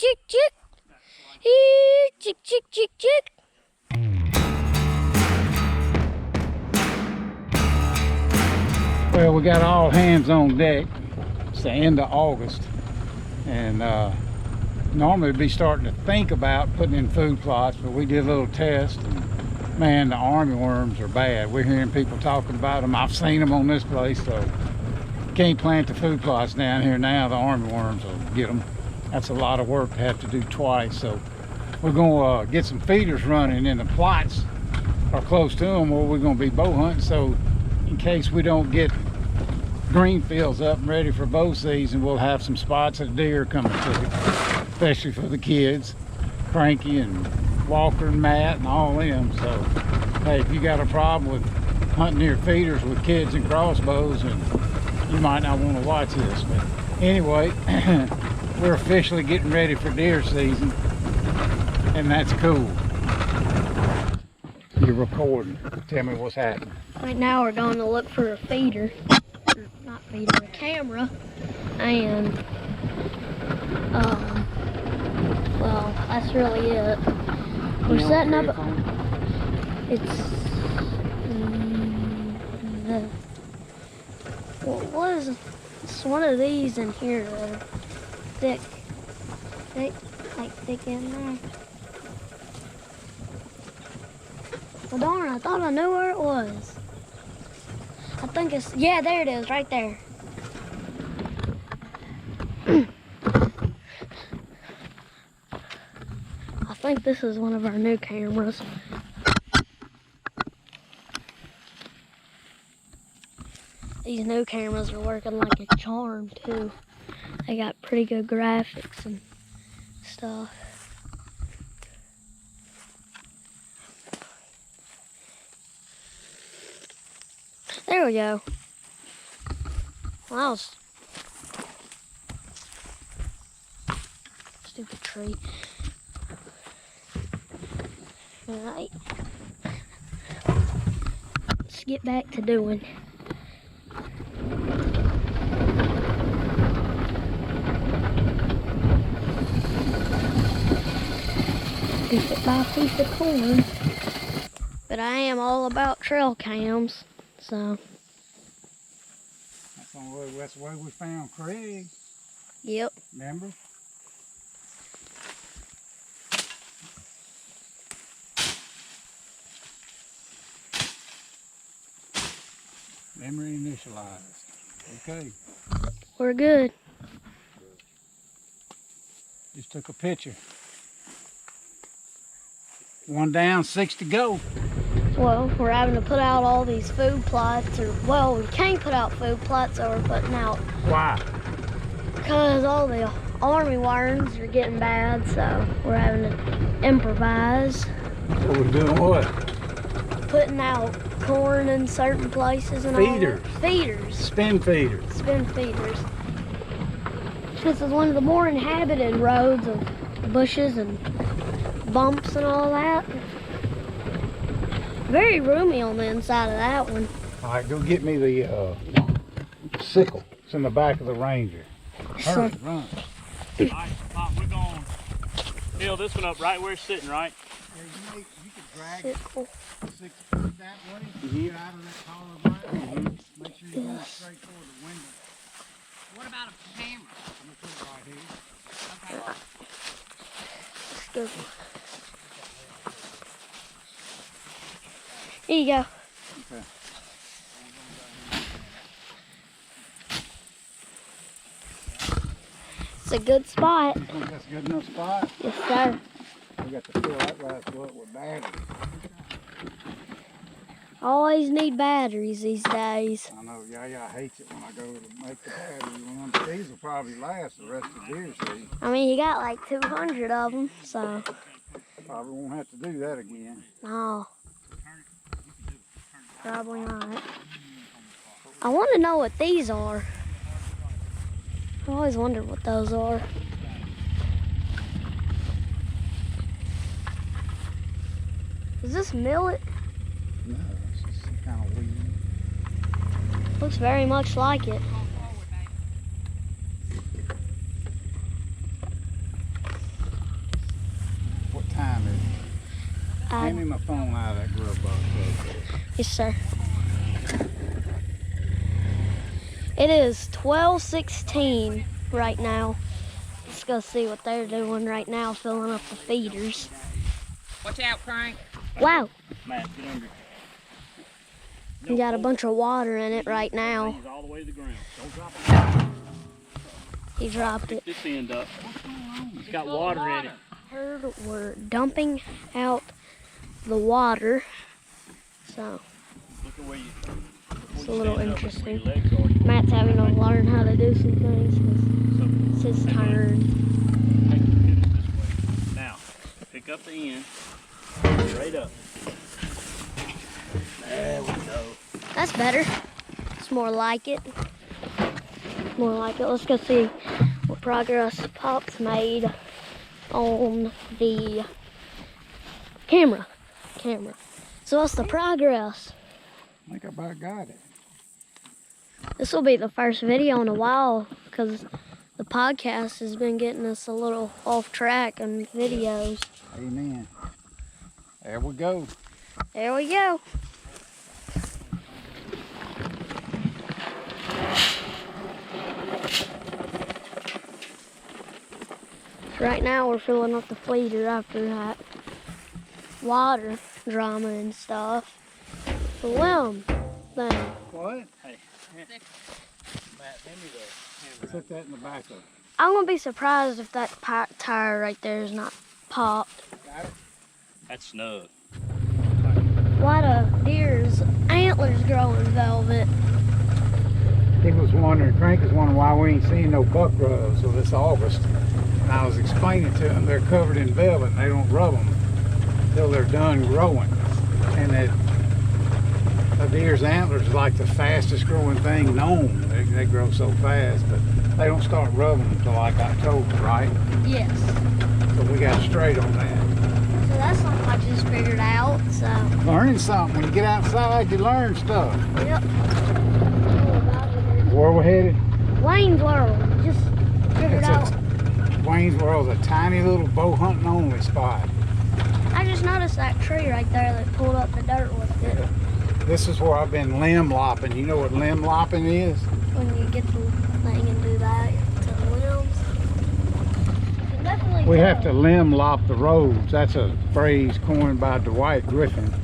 chick, chick. Here, chick, chick, chick, chick. Well, we got all hands on deck. It's the end of August, and normally we'd be starting to think about putting in food plots, but we did a little test, and man, the army worms are bad. We're hearing people talking about them. I've seen them on this place, so can't plant the food plots down here now. The army worms will get them. That's a lot of work to have to do twice, so we're going to get some feeders running in the plots or close to them, where we're going to be bow hunting, so in case we don't get green fields up and ready for bow season, we'll have some spots of deer coming to, especially for the kids, Cranky and Walker and Matt and all them. So hey, if you got a problem with hunting near feeders with kids and crossbows, and you might not want to watch this, but anyway, we're officially getting ready for deer season, and that's cool. You're recording. Tell me what's happening. Right now we're going to look for a feeder. Not feeder, a camera. And, well, that's really it. We're setting up. It's one of these in here that are thick in there. Well, darn, I thought I knew where it was. I think it's, yeah, there it is, right there. I think this is one of our new cameras. These new cameras are working like a charm, too. They got pretty good graphics and stuff. There we go. Well, that was stupid tree. Alright. Let's get back to doing. Piece it by piece of corn. But I am all about trail cams. So that's the way we found Craig. Yep. Remember? Memory initialized. Okay. We're good. Just took a picture. One down, 6 to go. Well, we're having to put out all these food plots, or, well, we can't put out food plots, so we're putting out. Why? Because all the army worms are getting bad, so we're having to improvise. So we're doing what? Putting out corn in certain places and feeders. All that. Feeders. Spin feeders. Spin feeders. This is one of the more inhabited roads of bushes and bumps and all that. Very roomy on the inside of that one. All right, go get me the sickle. It's in the back of the Ranger. Hurry, run. All right, Pop, we're going to fill this one up right where it's sitting, right? Yeah, you can drag Sickle. it that way. Get out of that taller branch. Make sure you're going straight toward the window. What about a camera? I'm going to put it right here. Okay. Let's go. Here you go. Okay. It's a good spot. You think that's a good enough spot? Yes, sir. We got to fill that last foot with batteries. Always need batteries these days. I know, yeah, I hate it when I go to make the battery one. These will probably last the rest of the deer season. I mean, you got like 200 of them, so. Probably won't have to do that again. No. Probably not. I want to know what these are. I always wondered what those are. Is this millet? No, it's just some kind of weed. Looks very much like it. Hand me my phone out of that glove box real quick. Yes, sir. It is 12:16 right now. Let's go see what they're doing right now, filling up the feeders. Watch out, Crank. Wow. Matt, get under. You got a bunch of water in it right now. All the way to the ground. Don't drop it. He dropped it. Pick this end up. It's got water in it. Heard we're dumping out the water, so Look at where you. it's a little interesting. Your legs are. Matt's having to learn how to do some things because it's his turn. Take the pivot this way. Now, pick up the end. Straight up. There we go. That's better. It's more like it. More like it. Let's go see what progress Pop's made on the camera. So what's the progress? I think I about got it. This will be the first video in a while because the podcast has been getting us a little off track on videos. Amen. There we go. There we go. Right now we're filling up the feeder after that water drama and stuff. The limb thing. What? Hey, Matt, hand me the camera. Set that in the back of it. I'm gonna be surprised if that tire right there is not popped. Got it? That's snug. Why the deer's antlers growing velvet? He was wondering, Crank was wondering why we ain't seen no buck rubs so this August. And I was explaining to him they're covered in velvet and they don't rub them until they're done growing. And that a deer's antlers is like the fastest growing thing known. They grow so fast, but they don't start rubbing until like October, right? Yes. So we got straight on that. So that's something I just figured out, so. Learning something. When you get outside, you learn stuff. Yep. Where we're headed? Wayne's World. Just figured out. Wayne's World's a tiny little bow hunting only spot. I just noticed that tree right there that pulled up the dirt with it. This is where I've been limb lopping. You know what limb lopping is? When you get the thing and do that to the limbs. You can definitely We tell. have to limb lop the roads. That's a phrase coined by Dwight Griffin.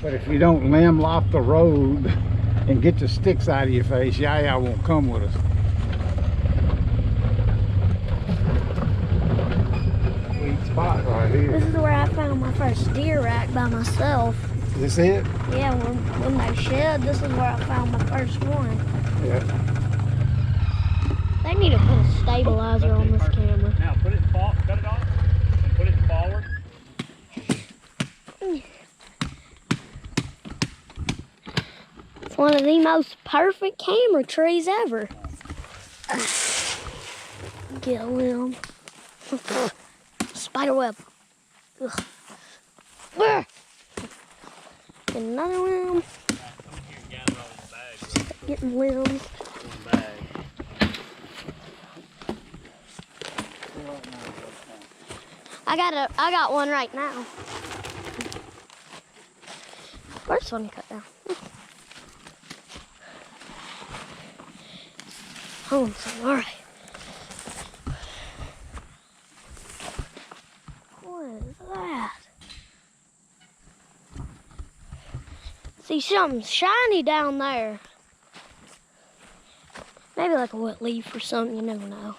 But if you don't limb lop the road and get the sticks out of your face, Yaya won't come with us. Sweet spot right here. This is where I found my first deer rack by myself. Is this it? Yeah, when they shed, this is where I found my first one. Yeah. They need to put a stabilizer on this camera. Now put it in forward, cut it off, and put it in forward. It's one of the most perfect camera trees ever. Get a limb. Spider web. Ugh. Brr. Get another limb. Getting limbs. I got one right now. First one cut down. Oh, all right. What is that? See something shiny down there. Maybe like a wet leaf or something, you never know.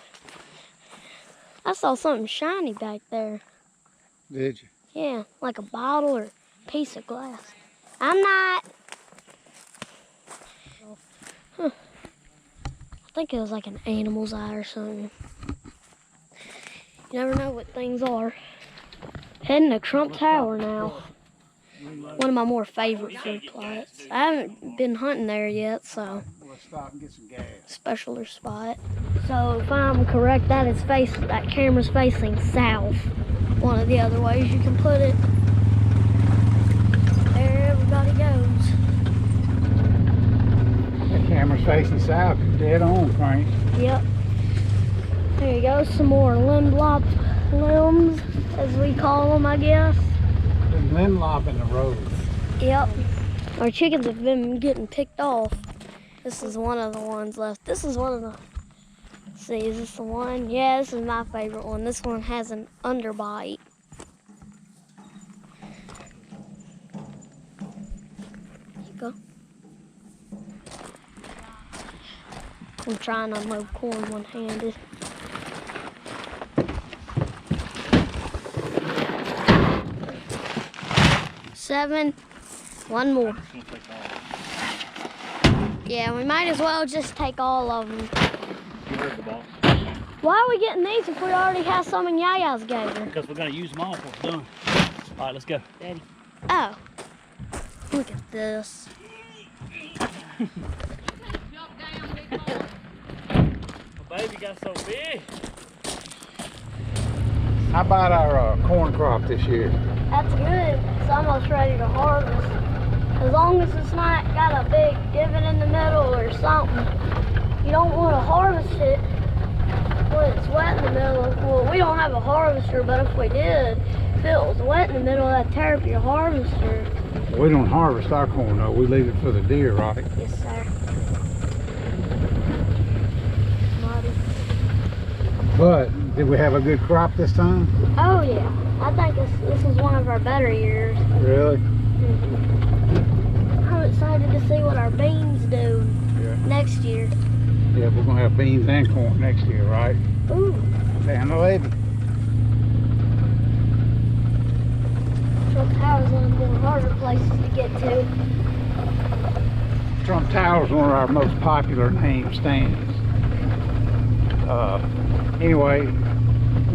I saw something shiny back there. Did you? Yeah, like a bottle or piece of glass. I'm not. Huh. I think it was like an animal's eye or something. You never know what things are. Heading to Trump Tower now. One of my more favorite food plots. I haven't been hunting there yet, so. Let's stop and get some gas. Specialer spot. So if I'm correct, that camera's facing south. One of the other ways you can put it. There everybody goes. That camera's facing south. Dead on, Crank. Yep. There you go. Some more limbs, as we call them, I guess. Been limb lopping the road. Yep. Our chickens have been getting picked off. This is one of the ones left. This is one of the, let's see, is this the one? Yeah, this is my favorite one. This one has an underbite. There you go. I'm trying to unload corn one-handed. Seven. One more. Yeah, we might as well just take all of them. You heard the boss. Why are we getting these if we already have some in Yaya's gator? Because we're going to use them all before we're done. All right, let's go. Daddy. Oh. Look at this. My baby got so big. How about our corn crop this year? That's good. It's almost ready to harvest. As long as it's not got a big divot in the middle or something. You don't want to harvest it when it's wet in the middle. Well, we don't have a harvester, but if we did, if it was wet in the middle, that'd tear up your harvester. We don't harvest our corn though. We leave it for the deer, right? Yes, sir. Muddy. But did we have a good crop this time? Oh yeah, I think this is one of our better years. Really? I'm excited to see what our beans do next year. Yeah, we're gonna have beans and corn next year, right? Ooh. Down the levee. Trump Tower's one of the more harder places to get to. Trump Tower is one of our most popular name stands. Anyway,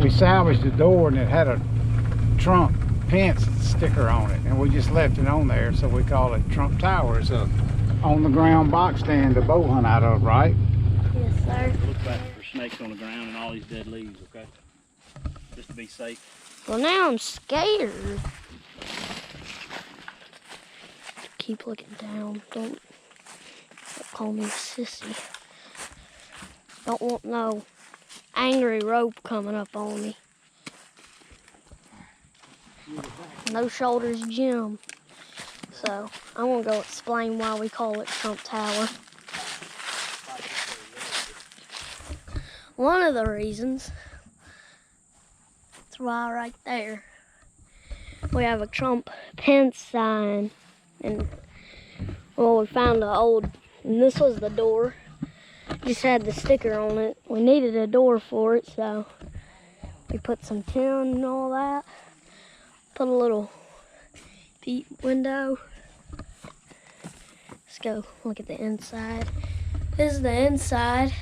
we salvaged the door and it had a Trump Pence sticker on it, and we just left it on there, so we call it Trump Tower. It's a on-the-ground box stand to bow hunt out of, right? Yes, sir. Look back for snakes on the ground and all these dead leaves, okay? Just to be safe. Well, now I'm scared. Keep looking down. Don't call me a sissy. Don't want no angry rope coming up on me. No shoulders, Jim. So I'm gonna go explain why we call it Trump Tower. One of the reasons, that's why right there, we have a Trump Pence sign. And well, we found the old, and this was the door. Just had the sticker on it. We needed a door for it, so we put some tin and all that. Put a little peep window. Let's go look at the inside. This is the inside.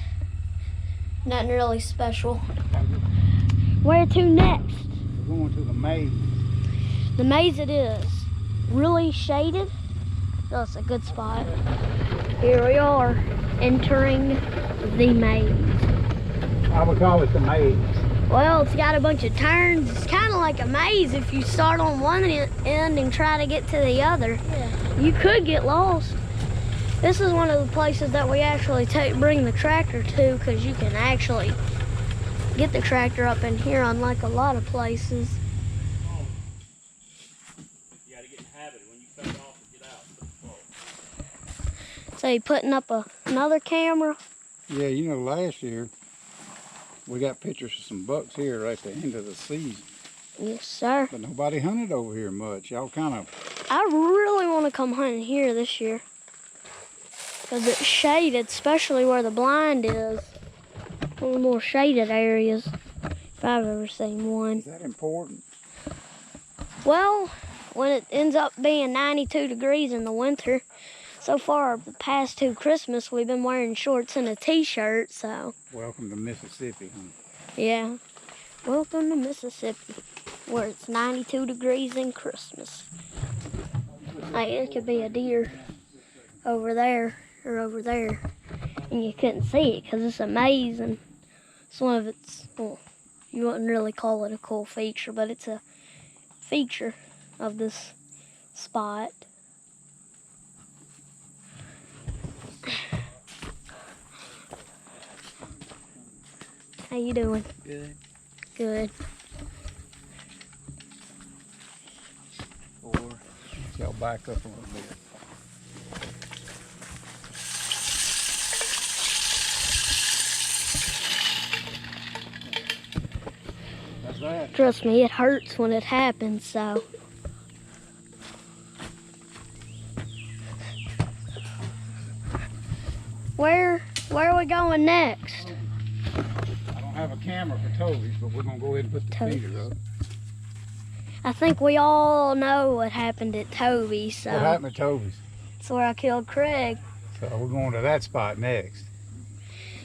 Nothing really special. Where to next? We're going to the maze. The maze it is. Really shaded. That's a good spot. Here we are, entering the maze. I would call it the maze. Well, it's got a bunch of turns. It's kind of like a maze if you start on one end and try to get to the other. Yeah. You could get lost. This is one of the places that we actually bring the tractor to, because you can actually get the tractor up in here, unlike a lot of places. You gotta get in habit when you cut it off and get out. So you putting up another camera? Yeah, you know, last year we got pictures of some bucks here right at the end of the season. Yes, sir. But nobody hunted over here much. Y'all kind of... I really want to come hunting here this year, because it's shaded, especially where the blind is. One of the more shaded areas, if I've ever seen one. Is that important? Well, when it ends up being 92 degrees in the winter, so far the past two Christmas we've been wearing shorts and a t-shirt, so. Welcome to Mississippi, huh? Yeah. Welcome to Mississippi, where it's 92 degrees in Christmas. Like, it could be a deer over there or over there, and you couldn't see it because it's a maze, and it's one of its, well, you wouldn't really call it a cool feature, but it's a feature of this spot. How you doing? Good. Good. Well, Y'all back up a little bit. That's that. Trust me, it hurts when it happens, so. Where are we going next? I don't have a camera for Toby's, but we're gonna go ahead and put the feeder up. I think we all know what happened at Toby's, so. What happened at Toby's? That's where I killed Craig. So we're going to that spot next.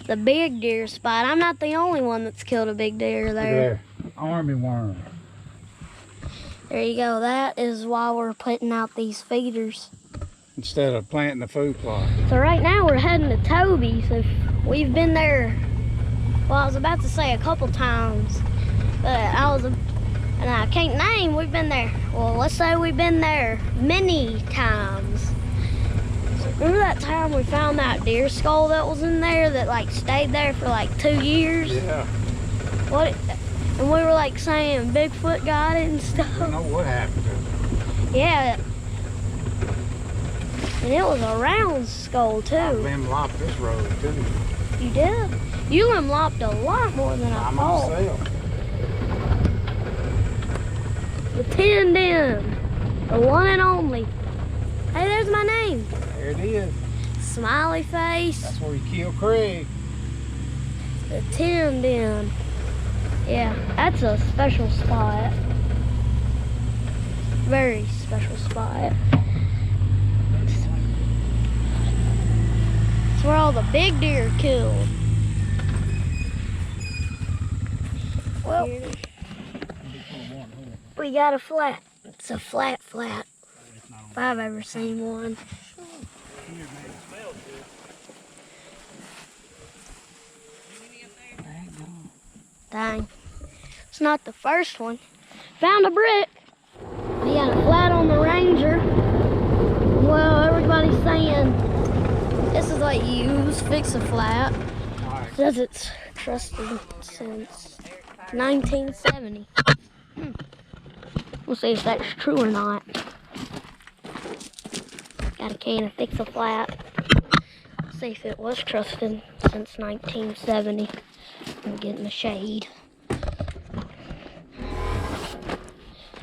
The big deer spot. I'm not the only one that's killed a big deer there. Army worm. There you go. That is why we're putting out these feeders. Instead of planting the food plot. So right now we're heading to Toby's. We've been there, well, I was about to say a couple times, but and I can't name, we've been there. Well, let's say we've been there many times. So remember that time we found that deer skull that was in there that like stayed there for like 2 years? Yeah. And we were like saying Bigfoot got it and stuff. I don't know what happened to it. Yeah. And it was a round skull too. I limb-lopped this road too. You did? You limb-lopped a lot more than I thought. Myself. The 10 Den. The one and only. Hey, there's my name. There it is. Smiley face. That's where you killed Craig. The 10 Den. Yeah, that's a special spot. Very special spot. It's where all the big deer are killed. Well, we got a flat. It's a flat. If I've ever seen one. Dang. It's not the first one. Found a brick. We got a flat on the Ranger. Well, everybody's saying this is what you use, fix a flat. Says it's trusted since 1970. We'll see if that's true or not. Got a can of fix a flat. See if it was trusted since 1970. I'm getting the shade.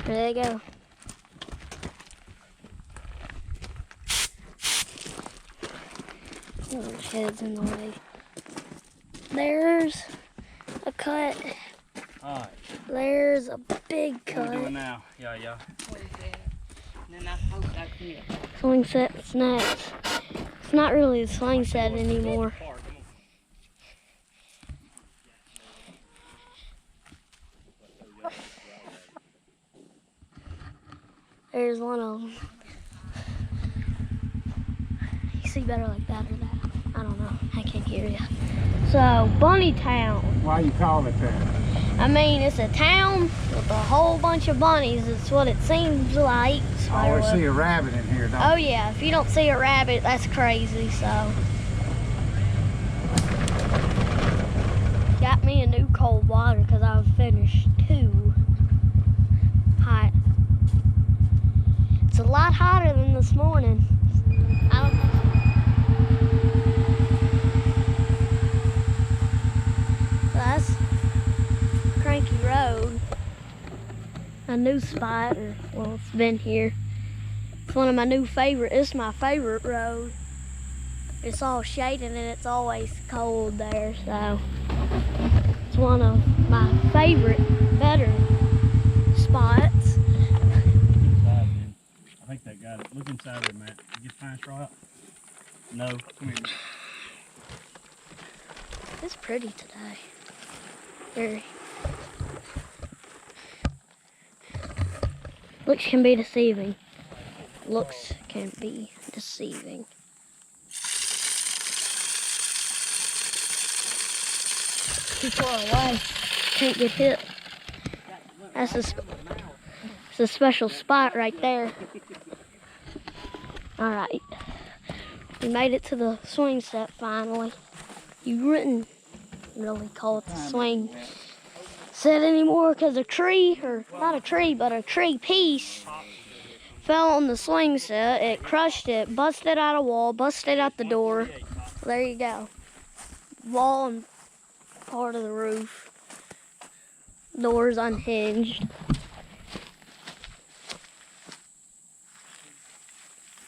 There they go. Oh, the shed's in the way. There's a cut. Alright. There's a big What cut. are we doing now? Yeah. What is that? And then I hope I can. Swing set snacks. It's not really a swing set anymore. There's one of them. You see better like that or that? I don't know. I can't hear you. So, Bunny Town. Why you call it that? I mean, it's a town with a whole bunch of bunnies. It's what it seems like. I always see a rabbit in here, don't Oh yeah, if you don't see a rabbit, that's crazy, so. Got me a new cold water because I've finished 2. Hot. It's a lot hotter than this morning. I don't know. So that's Cranky Road. A new spot, or well, it's been here. It's one of my new favorite. It's my favorite road. It's all shaded and it's always cold there, so it's one of my favorite, better spots. I think that got it. Look inside there, Matt. Did you get fine straw out? No. Come here. It's pretty today. Very. Looks can be deceiving. Looks can be deceiving. Too far away. Can't get hit. That's it's a special spot right there. Alright. We made it to the swing set finally. You wouldn't really call it the swing set anymore because a tree, or not a tree, but a tree piece fell on the swing set. It crushed it, busted out a wall, busted out the door. There you go. Wall and part of the roof. Doors unhinged.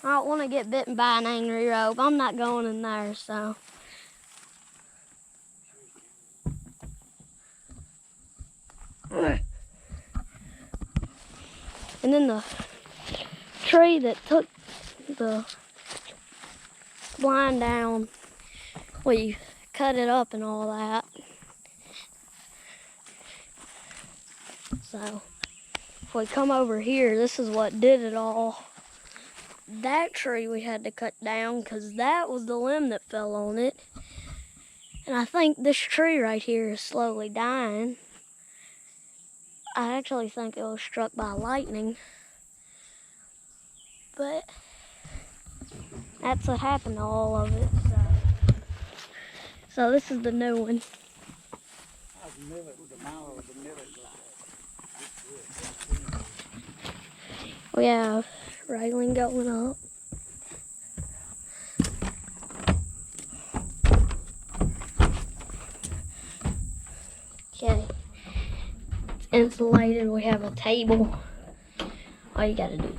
I don't want to get bitten by an angry rope. I'm not going in there, so. And then the tree that took the blind down, we cut it up and all that. So if we come over here, this is what did it all. That tree we had to cut down because that was the limb that fell on it. And I think this tree right here is slowly dying. I actually think it was struck by lightning. But that's what happened to all of it. So this is the new one. We have railing going up. Okay. It's insulated. We have a table. All you gotta do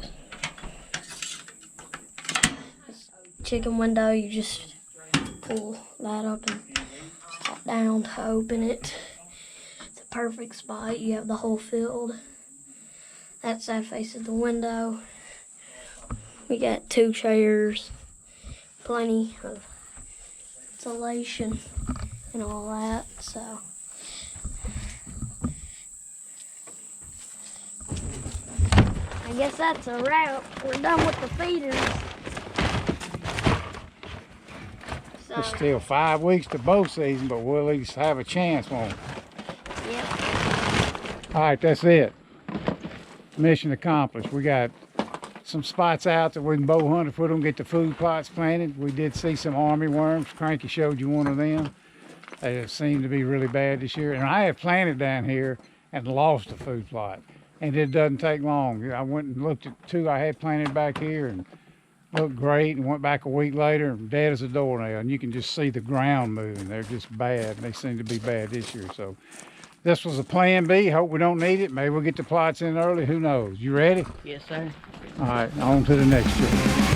is chicken window, you just pull that up and pop down to open it. It's a perfect spot. You have the whole field. That side faces the window. We got 2 chairs, plenty of insulation and all that, so. I guess that's a wrap. We're done with the feeders. So, It's still 5 weeks to bow season, but we'll at least have a chance, won't we? yep. All right, that's it. Mission accomplished. We got some spots out that we can bow hunt if we don't get the food plots planted. We did see some army worms. Cranky showed you one of them. They seem to be really bad this year. And I have planted down here and lost a food plot. And it doesn't take long. I went and looked at 2 I had planted back here and looked great, and went back a week later and dead as a doornail. And you can just see the ground moving. They're just bad. They seem to be bad this year. So this was a plan B. Hope we don't need it. Maybe we'll get the plots in early. Who knows? You ready? Yes, sir. All right, on to the next trip.